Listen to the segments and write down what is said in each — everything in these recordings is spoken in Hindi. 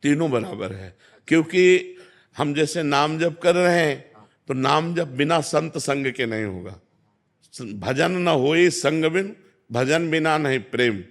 तीनों बराबर है। क्योंकि हम जैसे नाम जप कर रहे हैं तो नाम जप बिना संत संग के नहीं होगा। भजन न होई संग बिन, भजन बिना नहीं प्रेम।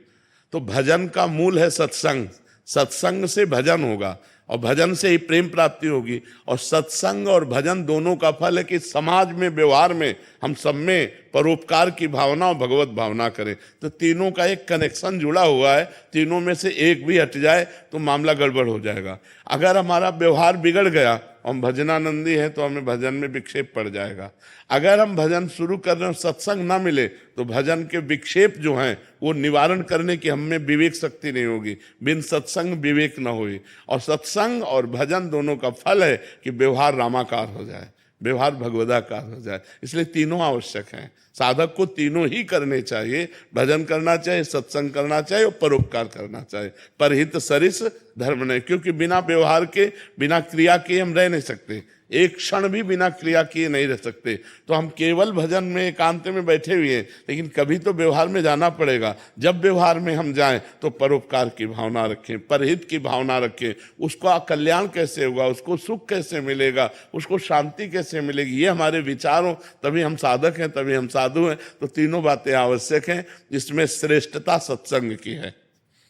तो भजन का मूल है सत्संग, सत्संग से भजन होगा और भजन से ही प्रेम प्राप्ति होगी। और सत्संग और भजन दोनों का फल है कि समाज में, व्यवहार में, हम सब में परोपकार की भावना और भगवत भावना करें। तो तीनों का एक कनेक्शन जुड़ा हुआ है, तीनों में से एक भी हट जाए तो मामला गड़बड़ हो जाएगा। अगर हमारा व्यवहार बिगड़ गया, हम भजनानंदी हैं तो हमें भजन में विक्षेप पड़ जाएगा। अगर हम भजन शुरू कर रहे हैं, सत्संग ना मिले तो भजन के विक्षेप जो हैं वो निवारण करने की हम में विवेक शक्ति नहीं होगी। बिन सत्संग विवेक न होई। और सत्संग और भजन दोनों का फल है कि व्यवहार रामाकार हो जाए, व्यवहार भगवदाकार हो जाए। इसलिए तीनों आवश्यक हैं। साधक को तीनों ही करने चाहिए, भजन करना चाहिए, सत्संग करना चाहिए और परोपकार करना चाहिए। परहित सरिस धर्म नहीं, क्योंकि बिना व्यवहार के, बिना क्रिया के हम रह नहीं सकते। एक क्षण भी बिना क्रिया किए नहीं रह सकते। तो हम केवल भजन में एकांत में बैठे हुए हैं, लेकिन कभी तो व्यवहार में जाना पड़ेगा। जब व्यवहार में हम जाएं तो परोपकार की भावना रखें, परहित की भावना रखें। उसका कल्याण कैसे होगा, उसको सुख कैसे मिलेगा, उसको शांति कैसे मिलेगी, ये हमारे विचार हो, तभी हम साधक हैं, तभी हम साधु हैं। तो तीनों बातें आवश्यक हैं। इसमें श्रेष्ठता सत्संग की है,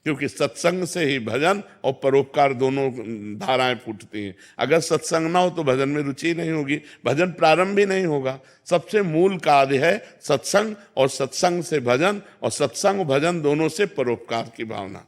क्योंकि सत्संग से ही भजन और परोपकार दोनों धाराएं फूटती हैं। अगर सत्संग ना हो तो भजन में रुचि नहीं होगी, भजन प्रारंभ भी नहीं होगा। सबसे मूल कार्य है सत्संग, और सत्संग से भजन, और सत्संग भजन दोनों से परोपकार की भावना।